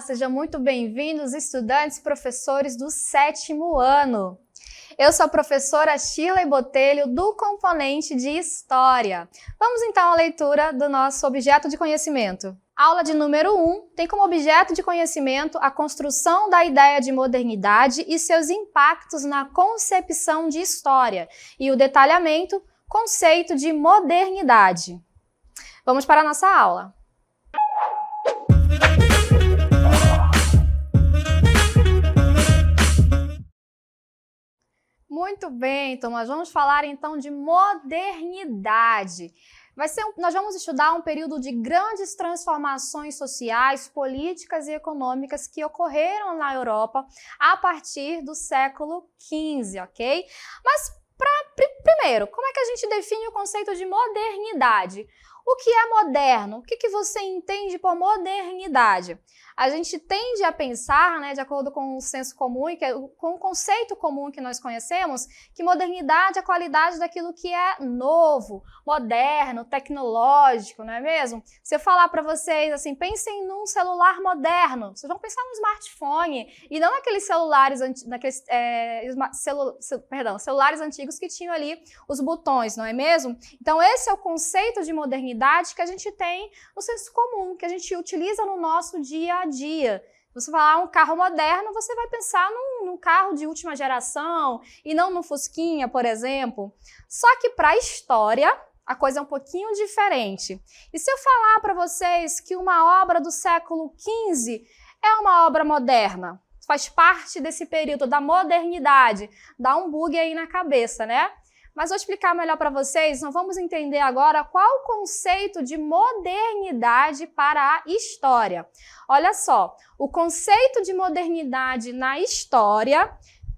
sejam muito bem-vindos, estudantes e professores do 7º ano. Eu sou a professora Shirley Botelho, do componente de História. Vamos então à leitura do nosso objeto de conhecimento. Aula de número 1 tem como objeto de conhecimento a construção da ideia de modernidade e seus impactos na concepção de história e o detalhamento, conceito de modernidade. Vamos para a nossa aula. Muito bem, então nós vamos falar então de modernidade. Nós vamos estudar um período de grandes transformações sociais, políticas e econômicas que ocorreram na Europa a partir do século XV, ok? Mas, primeiro, como é que a gente define o conceito de modernidade? O que é moderno? O que você entende por modernidade? A gente tende a pensar, de acordo com o senso comum e com o conceito comum que nós conhecemos, que modernidade é a qualidade daquilo que é novo, moderno, tecnológico, não é mesmo? Se eu falar para vocês assim, pensem num celular moderno, vocês vão pensar no smartphone e não naqueles celulares, celulares antigos que tinham ali os botões, não é mesmo? Então esse é o conceito de modernidade que a gente tem no senso comum, que a gente utiliza no nosso dia a dia. Você falar um carro moderno, você vai pensar num carro de última geração e não no Fusquinha, por exemplo. Só que para a história, a coisa é um pouquinho diferente. E se eu falar para vocês que uma obra do século XV é uma obra moderna, faz parte desse período da modernidade, dá um bug aí na cabeça, né? Mas vou explicar melhor para vocês, nós vamos entender agora qual o conceito de modernidade para a história. Olha só, o conceito de modernidade na história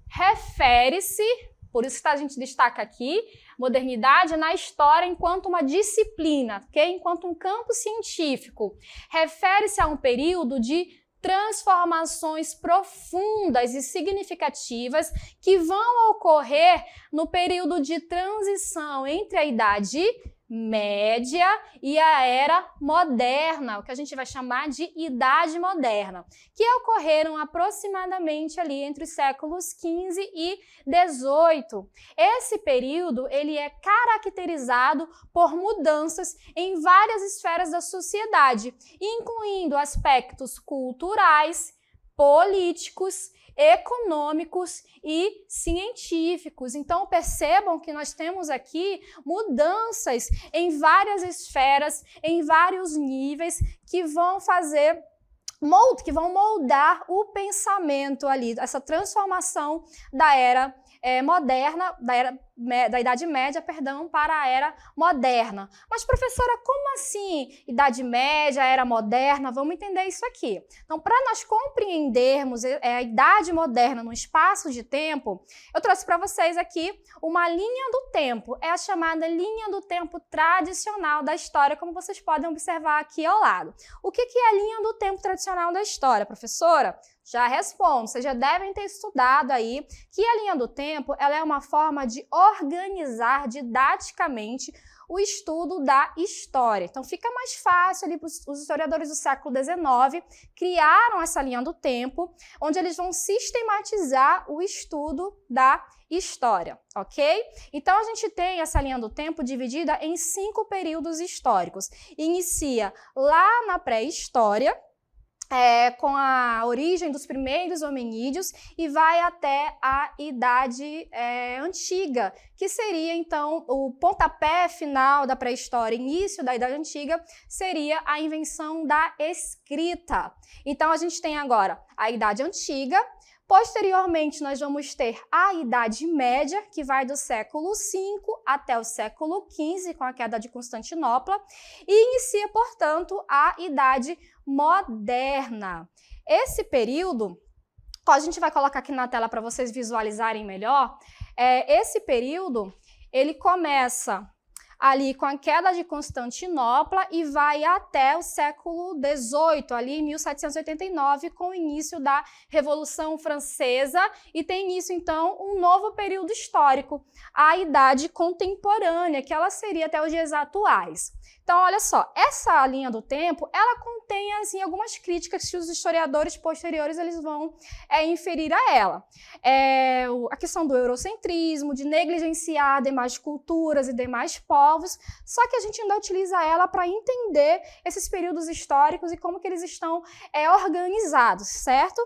refere-se, por isso que a gente destaca aqui, modernidade na história enquanto uma disciplina, ok? Enquanto um campo científico. Refere-se a um período de transformações profundas e significativas que vão ocorrer no período de transição entre a Idade Média e a Era Moderna, o que a gente vai chamar de Idade Moderna, que ocorreram aproximadamente ali entre os séculos XV e XVIII. Esse período ele é caracterizado por mudanças em várias esferas da sociedade, incluindo aspectos culturais, políticos, econômicos e científicos. Então percebam que nós temos aqui mudanças em várias esferas, em vários níveis que vão moldar o pensamento ali, essa transformação da era moderna, da Idade Média, para a Era Moderna. Mas, professora, como assim Idade Média, Era Moderna? Vamos entender isso aqui. Então, para nós compreendermos a Idade Moderna no espaço de tempo, eu trouxe para vocês aqui uma linha do tempo. É a chamada linha do tempo tradicional da história, como vocês podem observar aqui ao lado. O que é a linha do tempo tradicional da história, professora? Já respondo, vocês já devem ter estudado aí que a linha do tempo ela é uma forma de organizar didaticamente o estudo da história. Então fica mais fácil ali para os historiadores do século XIX criaram essa linha do tempo, onde eles vão sistematizar o estudo da história, ok? Então a gente tem essa linha do tempo dividida em 5 períodos históricos. Inicia lá na pré-história, com a origem dos primeiros hominídeos e vai até a Idade Antiga, que seria então o pontapé final da pré-história, início da Idade Antiga, seria a invenção da escrita. Então a gente tem agora a Idade Antiga. Posteriormente, nós vamos ter a Idade Média, que vai do século V até o século XV, com a queda de Constantinopla, e inicia, portanto, a Idade Moderna. Esse período, a gente vai colocar aqui na tela para vocês visualizarem melhor, esse período, ele começa ali com a queda de Constantinopla e vai até o século XVIII, ali em 1789, com o início da Revolução Francesa, e tem início, então, um novo período histórico, a Idade Contemporânea, que ela seria até os dias atuais. Então, olha só, essa linha do tempo, ela contém, assim, algumas críticas que os historiadores posteriores eles vão inferir a ela. A questão do eurocentrismo, de negligenciar demais culturas e demais povos, só que a gente ainda utiliza ela para entender esses períodos históricos e como que eles estão organizados, certo?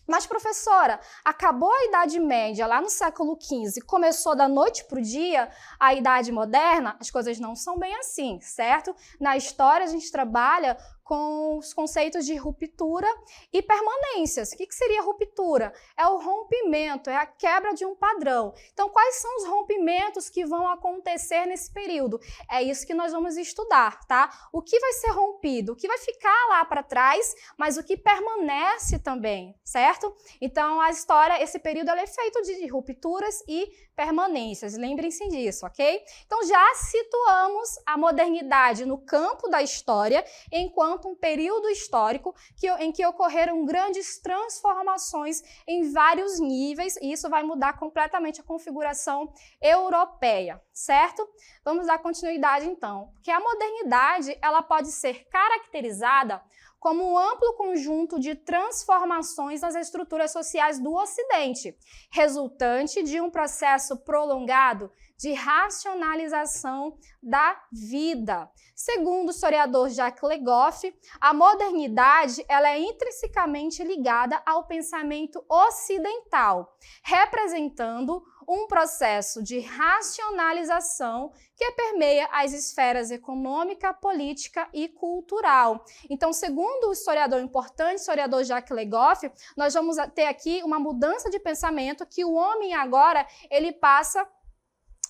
Mas, professora, acabou a Idade Média lá no século XV, começou da noite para o dia a Idade Moderna? As coisas não são bem assim, certo? Na história, a gente trabalha com os conceitos de ruptura e permanências. O que seria ruptura? É o rompimento, é a quebra de um padrão. Então, quais são os rompimentos que vão acontecer nesse período? É isso que nós vamos estudar, tá? O que vai ser rompido, o que vai ficar lá para trás, mas o que permanece também, certo? Então, a história, esse período, ela é feito de rupturas e permanências, lembrem-se disso, ok? Então, já situamos a modernidade no campo da história, enquanto um período histórico em que ocorreram grandes transformações em vários níveis, e isso vai mudar completamente a configuração europeia, certo? Vamos dar continuidade, então. Que a modernidade, ela pode ser caracterizada como um amplo conjunto de transformações nas estruturas sociais do Ocidente, resultante de um processo prolongado de racionalização da vida. Segundo o historiador Jacques Le Goff, a modernidade ela é intrinsecamente ligada ao pensamento ocidental, representando um processo de racionalização que permeia as esferas econômica, política e cultural. Então, segundo o historiador importante, o historiador Jacques Le Goff, nós vamos ter aqui uma mudança de pensamento que o homem agora ele passa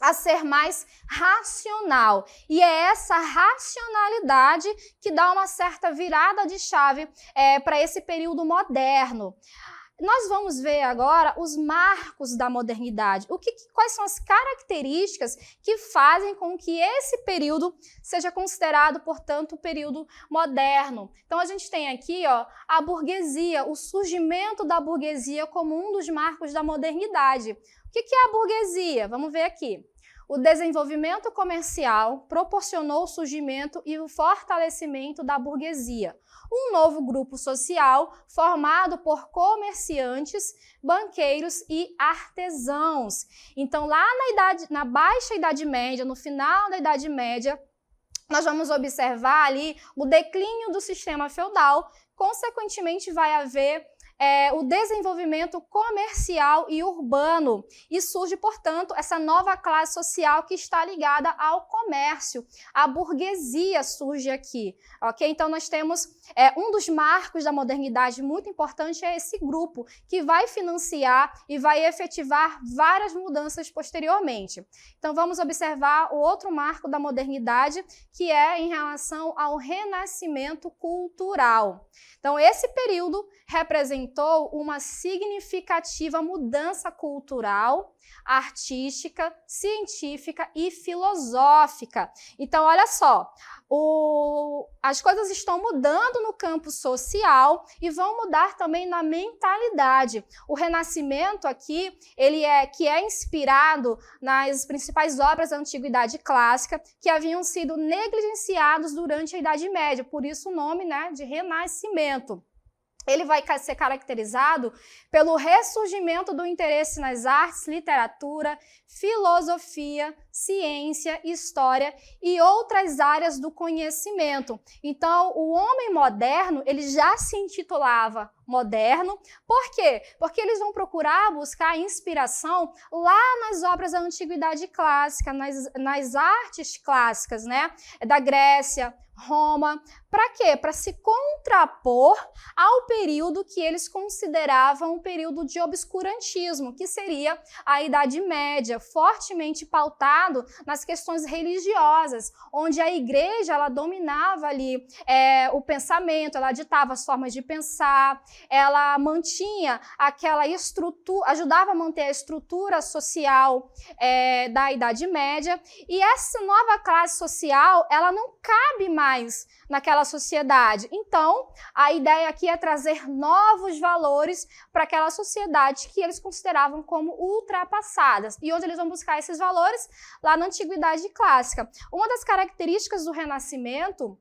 a ser mais racional. E é essa racionalidade que dá uma certa virada de chave para esse período moderno. Nós vamos ver agora os marcos da modernidade, quais são as características que fazem com que esse período seja considerado, portanto, o período moderno. Então, a gente tem aqui a burguesia, o surgimento da burguesia como um dos marcos da modernidade. O que é a burguesia? Vamos ver aqui. O desenvolvimento comercial proporcionou o surgimento e o fortalecimento da burguesia, um novo grupo social formado por comerciantes, banqueiros e artesãos. Então, lá na Baixa Idade Média, no final da Idade Média, nós vamos observar ali o declínio do sistema feudal, consequentemente vai haver o desenvolvimento comercial e urbano. E surge, portanto, essa nova classe social que está ligada ao comércio. A burguesia surge aqui, ok? Então, nós temos um dos marcos da modernidade muito importante é esse grupo, que vai financiar e vai efetivar várias mudanças posteriormente. Então, vamos observar o outro marco da modernidade, que é em relação ao renascimento cultural. Então, esse período representou uma significativa mudança cultural, artística, científica e filosófica. Então, olha só, as coisas estão mudando no campo social e vão mudar também na mentalidade. O Renascimento aqui, que é inspirado nas principais obras da Antiguidade Clássica, que haviam sido negligenciados durante a Idade Média, por isso o nome, de Renascimento. Ele vai ser caracterizado pelo ressurgimento do interesse nas artes, literatura, filosofia, ciência, história e outras áreas do conhecimento. Então, o homem moderno, ele já se intitulava moderno. Por quê? Porque eles vão procurar buscar inspiração lá nas obras da Antiguidade Clássica, nas artes clássicas, da Grécia, Roma. Para quê? Para se contrapor ao período que eles consideravam um período de obscurantismo, que seria a Idade Média, fortemente pautado nas questões religiosas, onde a igreja ela dominava ali o pensamento, ela ditava as formas de pensar, ela mantinha aquela estrutura, ajudava a manter a estrutura social da Idade Média, e essa nova classe social, ela não cabe mais naquela sociedade. Então, a ideia aqui é trazer novos valores para aquela sociedade que eles consideravam como ultrapassadas. E onde eles vão buscar esses valores? Lá na Antiguidade Clássica. Uma das características do Renascimento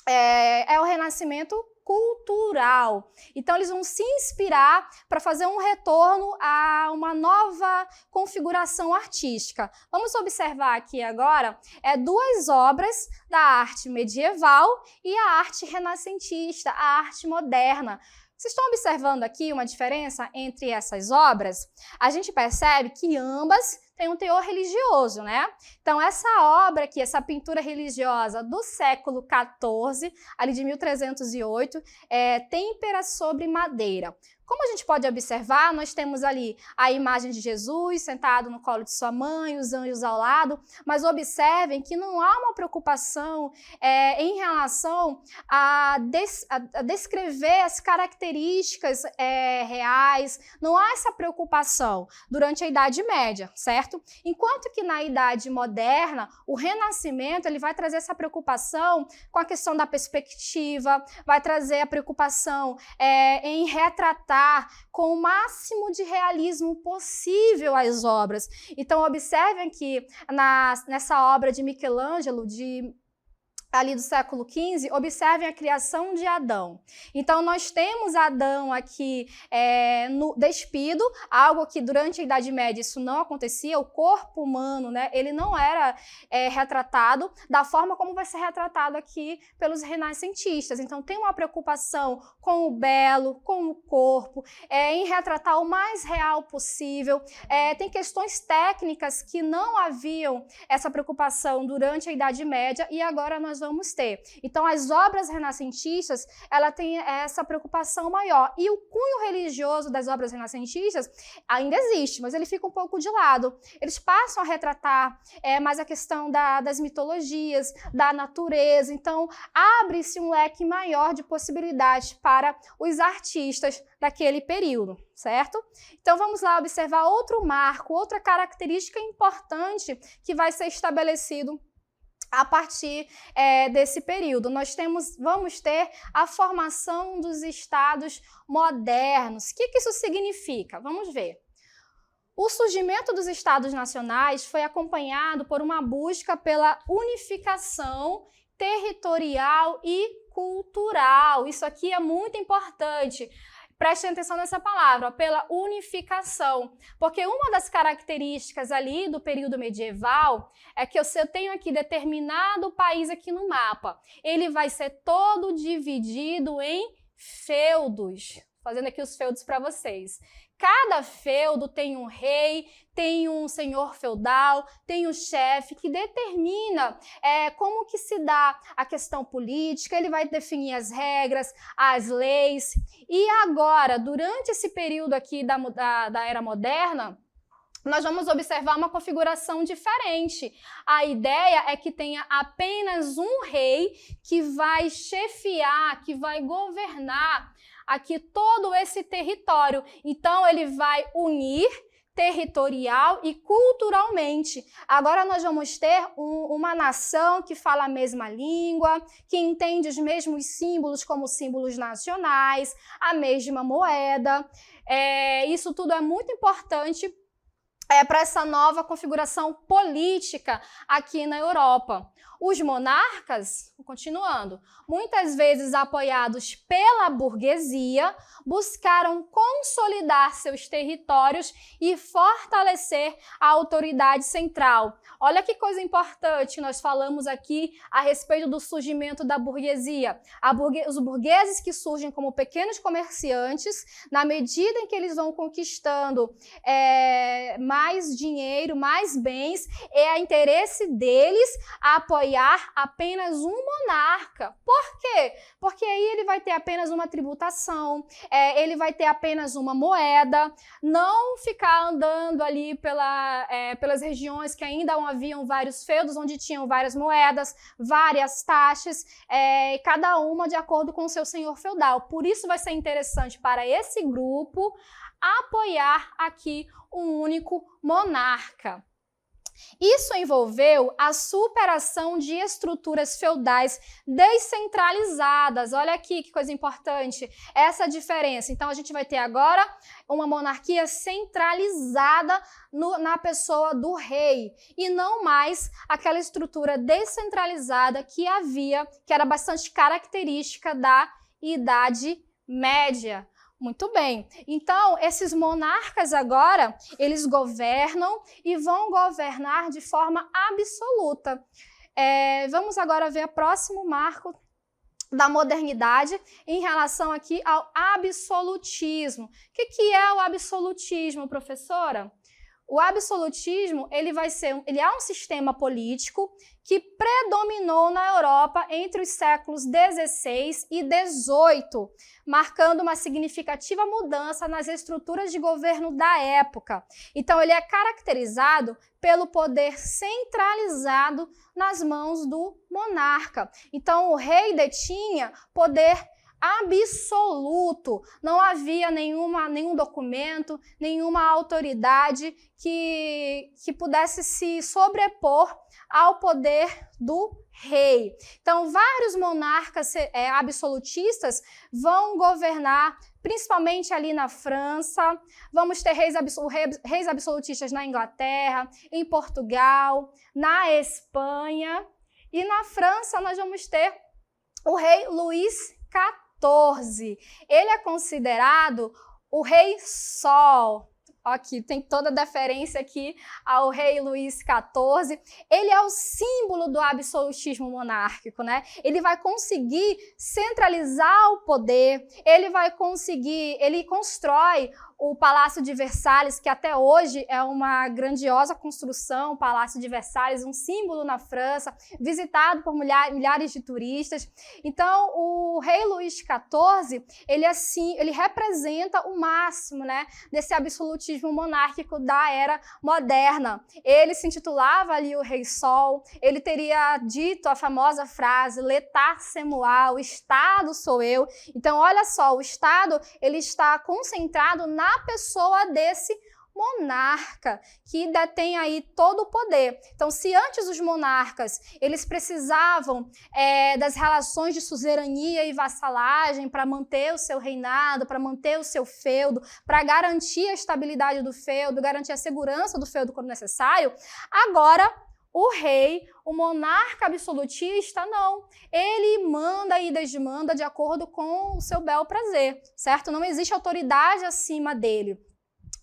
é o Renascimento cultural. Então, eles vão se inspirar para fazer um retorno a uma nova configuração artística. Vamos observar aqui agora duas obras da arte medieval e a arte renascentista, a arte moderna. Vocês estão observando aqui uma diferença entre essas obras? A gente percebe que ambas têm um teor religioso, né? Então, essa obra aqui, essa pintura religiosa do século XIV, ali de 1308, têmpera sobre madeira. Como a gente pode observar, nós temos ali a imagem de Jesus sentado no colo de sua mãe, os anjos ao lado, mas observem que não há uma preocupação em relação a descrever as características reais, não há essa preocupação durante a Idade Média, certo? Enquanto que na Idade Moderna, o Renascimento ele vai trazer essa preocupação com a questão da perspectiva, vai trazer a preocupação em retratar com o máximo de realismo possível as obras. Então, observem que nessa obra de Michelangelo, ali do século XV, observem a criação de Adão. Então, nós temos Adão aqui despido, algo que durante a Idade Média isso não acontecia, o corpo humano, né, ele não era retratado da forma como vai ser retratado aqui pelos renascentistas. Então, tem uma preocupação com o belo, com o corpo, em retratar o mais real possível. Tem questões técnicas que não haviam essa preocupação durante a Idade Média e agora nós vamos ter. Então, as obras renascentistas, ela tem essa preocupação maior. E o cunho religioso das obras renascentistas ainda existe, mas ele fica um pouco de lado. Eles passam a retratar mais a questão das mitologias, da natureza. Então, abre-se um leque maior de possibilidades para os artistas daquele período, certo? Então, vamos lá observar outro marco, outra característica importante que vai ser estabelecido a partir desse período. Vamos ter a formação dos estados modernos. O que isso significa? Vamos ver. O surgimento dos estados nacionais foi acompanhado por uma busca pela unificação territorial e cultural. Isso aqui é muito importante. Prestem atenção nessa palavra, pela unificação, porque uma das características ali do período medieval é que eu tenho aqui determinado país aqui no mapa, ele vai ser todo dividido em feudos, fazendo aqui os feudos para vocês. Cada feudo tem um rei, tem um senhor feudal, tem um chefe que determina como que se dá a questão política, ele vai definir as regras, as leis. E agora, durante esse período aqui da Era Moderna, nós vamos observar uma configuração diferente. A ideia é que tenha apenas um rei que vai chefiar, que vai governar aqui todo esse território. Então, ele vai unir territorial e culturalmente. Agora nós vamos ter uma nação que fala a mesma língua, que entende os mesmos símbolos como símbolos nacionais, a mesma moeda. Isso tudo é muito importante para essa nova configuração política aqui na Europa. Os monarcas, continuando, muitas vezes apoiados pela burguesia, buscaram consolidar seus territórios e fortalecer a autoridade central. Olha que coisa importante, nós falamos aqui a respeito do surgimento da burguesia. Os burgueses que surgem como pequenos comerciantes, na medida em que eles vão conquistando mais dinheiro, mais bens, é interesse deles apoiar apoiar apenas um monarca. Por quê? Porque aí ele vai ter apenas uma tributação, ele vai ter apenas uma moeda, não ficar andando ali pelas regiões que ainda haviam vários feudos, onde tinham várias moedas, várias taxas, cada uma de acordo com o seu senhor feudal. Por isso vai ser interessante para esse grupo apoiar aqui um único monarca. Isso envolveu a superação de estruturas feudais descentralizadas. Olha aqui que coisa importante, essa diferença. Então, a gente vai ter agora uma monarquia centralizada na pessoa do rei e não mais aquela estrutura descentralizada que havia, que era bastante característica da Idade Média. Muito bem. Então, esses monarcas agora, eles governam e vão governar de forma absoluta. Vamos agora ver o próximo marco da modernidade em relação aqui ao absolutismo. O que é o absolutismo, professora? O absolutismo, ele é um sistema político que predominou na Europa entre os séculos XVI e XVIII, marcando uma significativa mudança nas estruturas de governo da época. Então, ele é caracterizado pelo poder centralizado nas mãos do monarca. Então, o rei detinha poder absoluto, não havia nenhum documento, nenhuma autoridade que pudesse se sobrepor ao poder do rei. Então, vários monarcas absolutistas vão governar, principalmente ali na França. Vamos ter reis absolutistas na Inglaterra, em Portugal, na Espanha. E na França nós vamos ter o rei Luís XIV. Ele é considerado o rei Sol. Aqui tem toda a deferência aqui ao rei Luís XIV. Ele é o símbolo do absolutismo monárquico, né? Ele vai conseguir centralizar o poder, ele constrói o Palácio de Versalhes, que até hoje é uma grandiosa construção, o Palácio de Versalhes, um símbolo na França, visitado por milhares de turistas. Então, o rei Luís XIV, ele representa o máximo, né, desse absolutismo monárquico da era moderna. Ele se intitulava ali o Rei Sol, ele teria dito a famosa frase, l'état c'est moi, o Estado sou eu. Então, olha só, o Estado, ele está concentrado na pessoa desse monarca, que detém aí todo o poder. Então, se antes os monarcas, eles precisavam das relações de suzerania e vassalagem para manter o seu reinado, para manter o seu feudo, para garantir a estabilidade do feudo, garantir a segurança do feudo quando necessário, agora o rei, o monarca absolutista, não. Ele manda e desmanda de acordo com o seu bel prazer, certo? Não existe autoridade acima dele.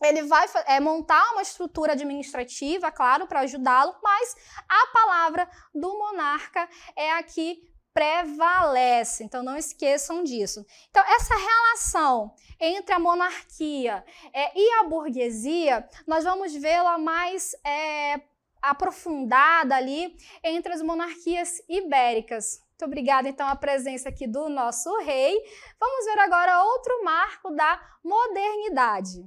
Ele vai montar uma estrutura administrativa, claro, para ajudá-lo, mas a palavra do monarca é a que prevalece. Então, não esqueçam disso. Então, essa relação entre a monarquia e a burguesia, nós vamos vê-la mais aprofundada ali entre as monarquias ibéricas. Muito obrigada, então, a presença aqui do nosso rei. Vamos ver agora outro marco da modernidade.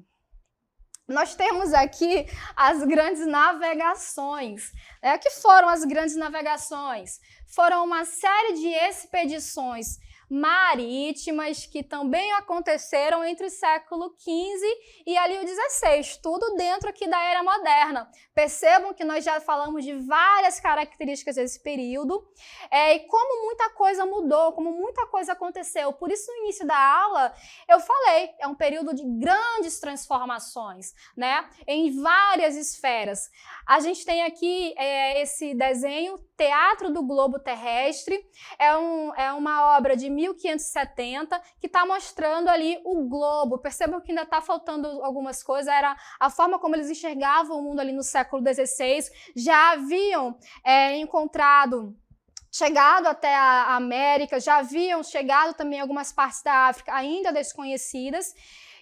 Nós temos aqui as grandes navegações. O que foram as grandes navegações? Foram uma série de expedições marítimas que também aconteceram entre o século XV e ali o XVI, tudo dentro aqui da era moderna. Percebam que nós já falamos de várias características desse período e como muita coisa mudou, como muita coisa aconteceu. Por isso, no início da aula, eu falei, é um período de grandes transformações, né? Em várias esferas. A gente tem aqui esse desenho, Teatro do Globo Terrestre, é uma obra de 1570 que está mostrando ali o globo. Percebam que ainda está faltando algumas coisas, era a forma como eles enxergavam o mundo ali no século XVI, já haviam chegado até a América, já haviam chegado também a algumas partes da África ainda desconhecidas,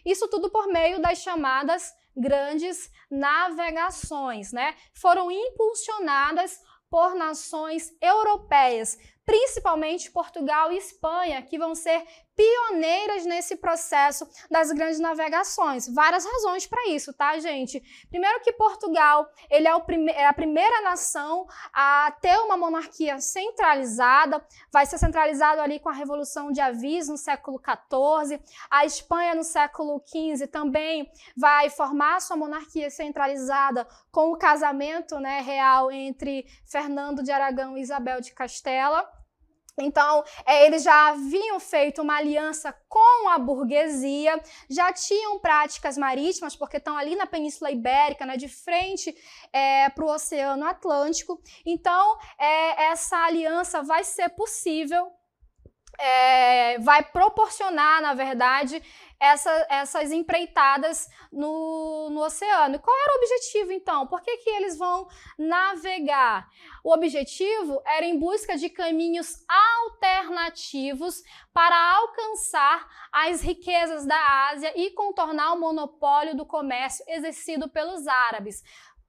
isso tudo por meio das chamadas grandes navegações, né? Foram impulsionadas por nações europeias, principalmente Portugal e Espanha, que vão ser pioneiras nesse processo das grandes navegações. Várias razões para isso, tá, gente? Primeiro que Portugal, ele é a primeira nação a ter uma monarquia centralizada, vai ser centralizado ali com a Revolução de Avis no século XIV. A Espanha, no século XV, também vai formar sua monarquia centralizada com o casamento, né, real entre Fernando de Aragão e Isabel de Castela. Então, eles já haviam feito uma aliança com a burguesia, já tinham práticas marítimas, porque estão ali na Península Ibérica, né, de frente para o Oceano Atlântico. Então, essa aliança vai ser possível, vai proporcionar, na verdade, essas empreitadas no oceano. E qual era o objetivo, então? Por que eles vão navegar? O objetivo era em busca de caminhos alternativos para alcançar as riquezas da Ásia e contornar o monopólio do comércio exercido pelos árabes.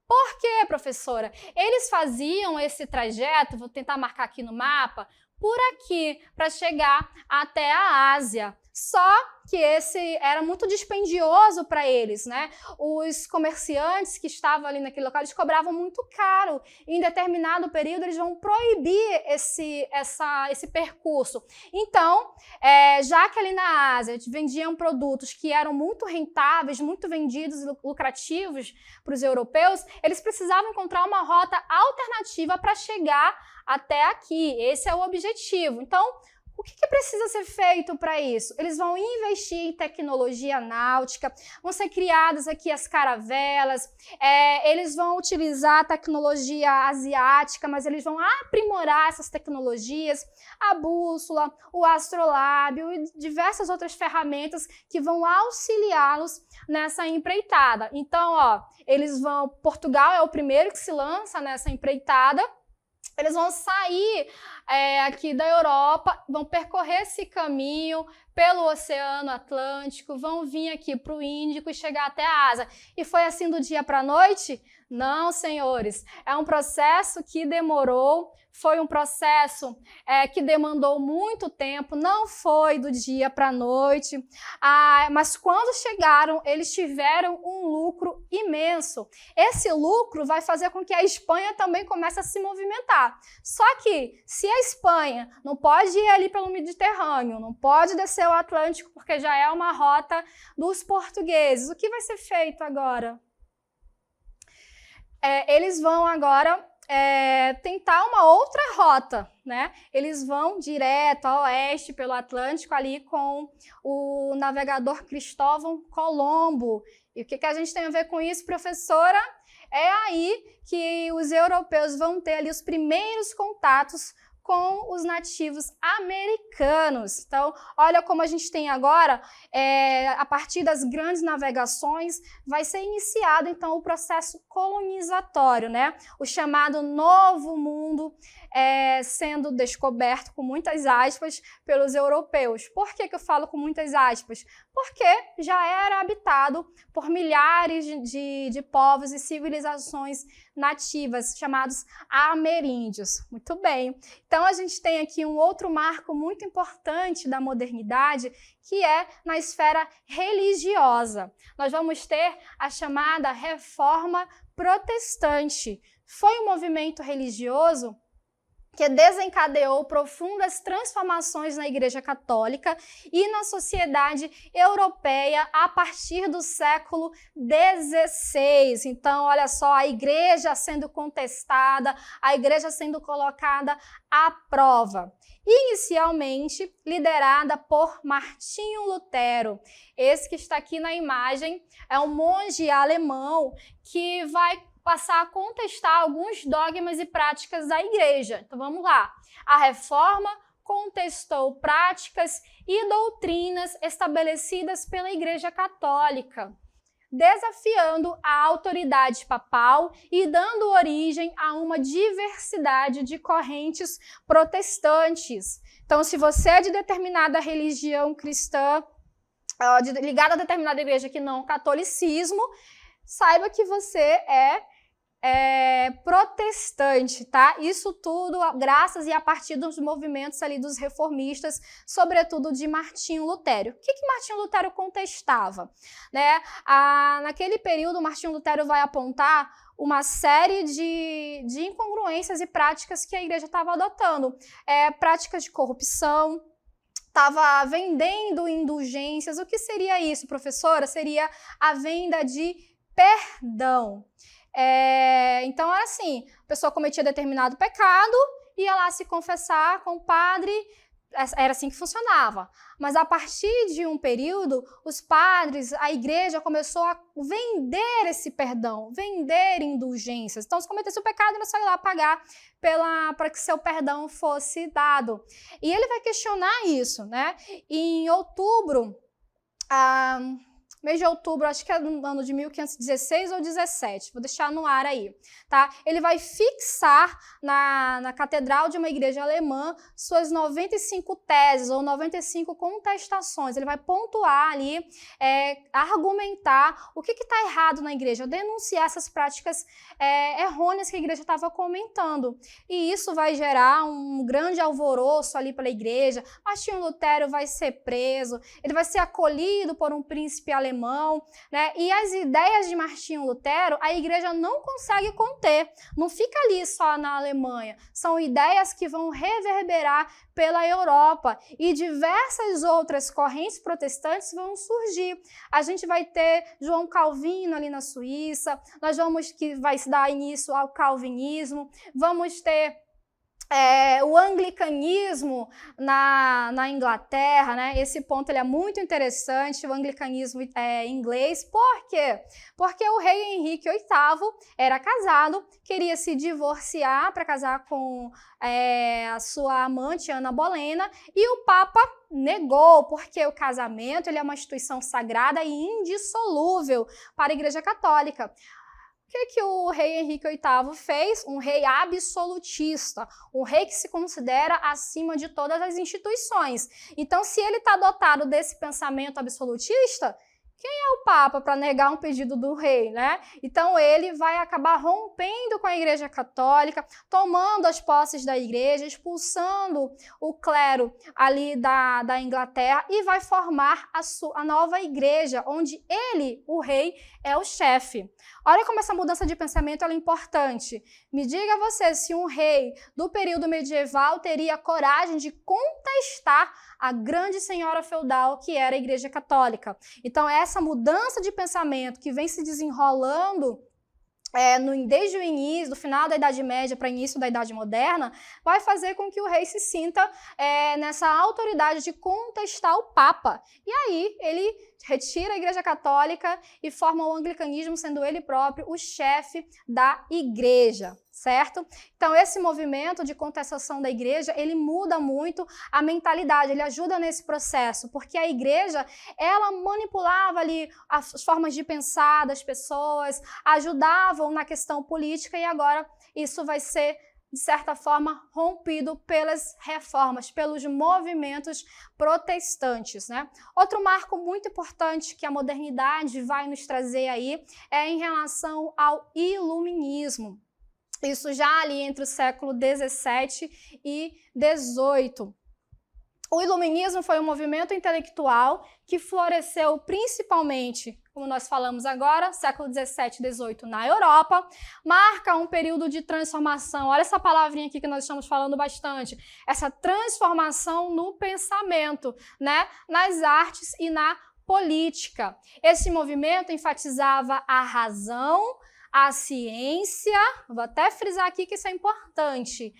Por quê, professora? Eles faziam esse trajeto, vou tentar marcar aqui no mapa, por aqui, para chegar até a Ásia. Só que esse era muito dispendioso para eles, né? Os comerciantes que estavam ali naquele local, eles cobravam muito caro. E em determinado período, eles vão proibir esse percurso. Então, já que ali na Ásia vendiam produtos que eram muito rentáveis, muito vendidos e lucrativos para os europeus, eles precisavam encontrar uma rota alternativa para chegar até aqui. Esse é o objetivo. Então, o que precisa ser feito para isso? Eles vão investir em tecnologia náutica, vão ser criadas aqui as caravelas, eles vão utilizar a tecnologia asiática, mas eles vão aprimorar essas tecnologias, a bússola, o astrolábio e diversas outras ferramentas que vão auxiliá-los nessa empreitada. Então, Portugal é o primeiro que se lança nessa empreitada. Eles vão sair aqui da Europa, vão percorrer esse caminho pelo Oceano Atlântico, vão vir aqui para o Índico e chegar até a Ásia. E foi assim do dia para a noite? Não, senhores. É um processo que demorou, foi um processo que demandou muito tempo, não foi do dia para a noite, mas quando chegaram, eles tiveram um lucro imenso. Esse lucro vai fazer com que a Espanha também comece a se movimentar. Só que, se a Espanha não pode ir ali pelo Mediterrâneo, não pode descer o Atlântico, porque já é uma rota dos portugueses, o que vai ser feito agora? Eles vão agora tentar uma outra rota, né? Eles vão direto a oeste pelo Atlântico ali com o navegador Cristóvão Colombo. E o que a gente tem a ver com isso, professora? É aí que os europeus vão ter ali os primeiros contatos com os nativos americanos. Então, olha como a gente tem agora, a partir das grandes navegações, vai ser iniciado, então, o processo colonizatório, né? O chamado Novo Mundo sendo descoberto, com muitas aspas, pelos europeus. Por que eu falo com muitas aspas? Porque já era habitado por milhares de povos e civilizações nativas, chamados ameríndios. Muito bem. Então, a gente tem aqui um outro marco muito importante da modernidade, que é na esfera religiosa. Nós vamos ter a chamada Reforma Protestante. Foi um movimento religioso que desencadeou profundas transformações na Igreja Católica e na sociedade europeia a partir do século XVI. Então, olha só, a Igreja sendo contestada, a Igreja sendo colocada à prova. Inicialmente liderada por Martinho Lutero. Esse que está aqui na imagem é um monge alemão que vai passar a contestar alguns dogmas e práticas da Igreja. Então vamos lá. A Reforma contestou práticas e doutrinas estabelecidas pela Igreja Católica, desafiando a autoridade papal e dando origem a uma diversidade de correntes protestantes. Então, se você é de determinada religião cristã, ligada a determinada igreja que não o catolicismo, saiba que você é protestante, tá? Isso tudo graças e a partir dos movimentos ali dos reformistas, sobretudo de Martinho Lutero. O que Martinho Lutero contestava? Né? Naquele período, Martinho Lutero vai apontar uma série de incongruências e práticas que a igreja estava adotando. Práticas de corrupção, estava vendendo indulgências. O que seria isso, professora? Seria a venda de perdão. Então era assim, a pessoa cometia determinado pecado, ia lá se confessar com o padre, era assim que funcionava. Mas a partir de um período, os padres, a igreja começou a vender esse perdão, vender indulgências. Então, se cometesse o pecado, era só ir lá pagar para que seu perdão fosse dado. E ele vai questionar isso, né? E em outubro, mês de outubro, acho que é no ano de 1516 ou 17, vou deixar no ar aí, tá? Ele vai fixar na catedral de uma igreja alemã suas 95 teses ou 95 contestações. Ele vai pontuar ali, argumentar o que está errado na igreja, denunciar essas práticas errôneas que a igreja estava comentando. E isso vai gerar um grande alvoroço ali pela igreja. Martinho Lutero vai ser preso, ele vai ser acolhido por um príncipe alemão, né? E as ideias de Martinho Lutero, a igreja não consegue conter, não fica ali só na Alemanha, são ideias que vão reverberar pela Europa e diversas outras correntes protestantes vão surgir. A gente vai ter João Calvino ali na Suíça, que vai se dar início ao calvinismo, vamos ter o anglicanismo na Inglaterra, né? Esse ponto ele é muito interessante, o anglicanismo inglês. Por quê? Porque o rei Henrique VIII era casado, queria se divorciar para casar com a sua amante, Ana Bolena, e o Papa negou, porque o casamento ele é uma instituição sagrada e indissolúvel para a Igreja Católica. O que o rei Henrique VIII fez? Um rei absolutista, um rei que se considera acima de todas as instituições. Então, se ele está dotado desse pensamento absolutista, quem é o Papa para negar um pedido do rei, né? Então, ele vai acabar rompendo com a Igreja Católica, tomando as posses da igreja, expulsando o clero ali da Inglaterra e vai formar a nova igreja, onde ele, o rei, é o chefe. Olha como essa mudança de pensamento é importante. Me diga você se um rei do período medieval teria coragem de contestar a grande senhora feudal que era a Igreja Católica. Então, essa mudança de pensamento que vem se desenrolando desde o início, do final da Idade Média para o início da Idade Moderna, vai fazer com que o rei se sinta nessa autoridade de contestar o Papa. E aí ele retira a Igreja Católica e forma o anglicanismo, sendo ele próprio o chefe da igreja, certo? Então, esse movimento de contestação da igreja, ele muda muito a mentalidade, ele ajuda nesse processo, porque a igreja, ela manipulava ali as formas de pensar das pessoas, ajudavam na questão política e agora isso vai ser, de certa forma, rompido pelas reformas, pelos movimentos protestantes, né? Outro marco muito importante que a modernidade vai nos trazer aí é em relação ao iluminismo. Isso já ali entre o século XVII e XVIII. O iluminismo foi um movimento intelectual que floresceu principalmente, como nós falamos agora, século XVII e XVIII na Europa, marca um período de transformação. Olha essa palavrinha aqui que nós estamos falando bastante, essa transformação no pensamento, né? Nas artes e na política. Esse movimento enfatizava a razão, a ciência, vou até frisar aqui que isso é importante,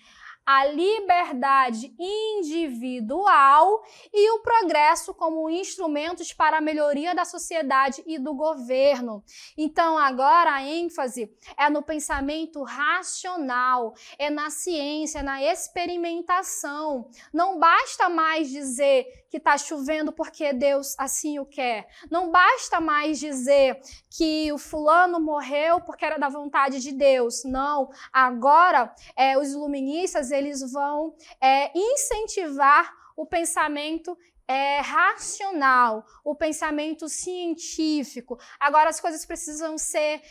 a liberdade individual e o progresso como instrumentos para a melhoria da sociedade e do governo. Então, agora a ênfase é no pensamento racional, é na ciência, é na experimentação. Não basta mais dizer que está chovendo porque Deus assim o quer. Não basta mais dizer que o fulano morreu porque era da vontade de Deus. Não. Agora, os iluministas eles vão incentivar o pensamento racional, o pensamento científico. Agora as coisas precisam ser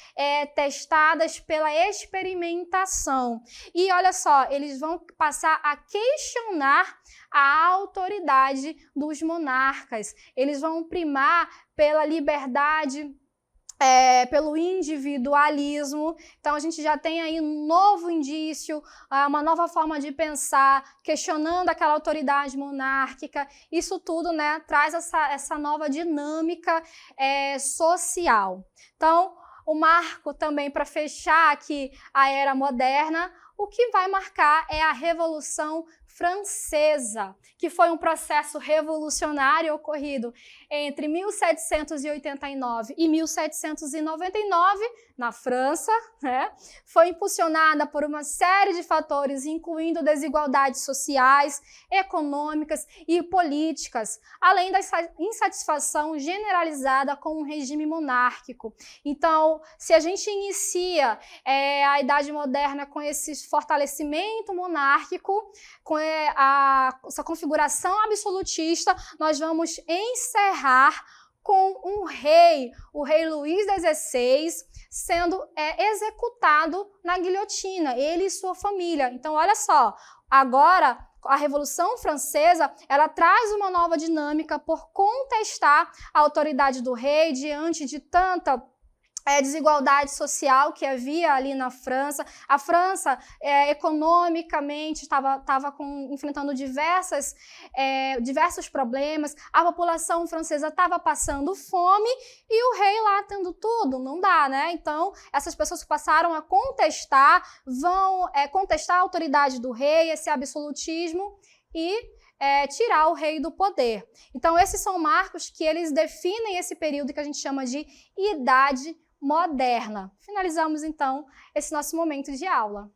testadas pela experimentação. E olha só, eles vão passar a questionar a autoridade dos monarcas. Eles vão primar pela liberdade, pelo individualismo. Então a gente já tem aí um novo indício, uma nova forma de pensar, questionando aquela autoridade monárquica. Isso tudo, né, traz essa nova dinâmica social. Então, o marco também, para fechar aqui a Era Moderna, o que vai marcar é a Revolução Francesa, que foi um processo revolucionário ocorrido entre 1789 e 1799 na França, né? Foi impulsionada por uma série de fatores, incluindo desigualdades sociais, econômicas e políticas, além da insatisfação generalizada com o regime monárquico. Então, se a gente inicia a Idade Moderna com esse fortalecimento monárquico, com essa configuração absolutista, nós vamos encerrar com um rei, o rei Luís XVI, sendo executado na guilhotina, ele e sua família. Então, olha só, agora a Revolução Francesa, ela traz uma nova dinâmica por contestar a autoridade do rei diante de tanta desigualdade social que havia ali na França. A França, economicamente, estava enfrentando diversos problemas, a população francesa estava passando fome e o rei lá tendo tudo, não dá, né? Então, essas pessoas passaram a contestar, vão contestar a autoridade do rei, esse absolutismo, e tirar o rei do poder. Então, esses são marcos que eles definem esse período que a gente chama de Idade Moderna. Finalizamos, então, esse nosso momento de aula.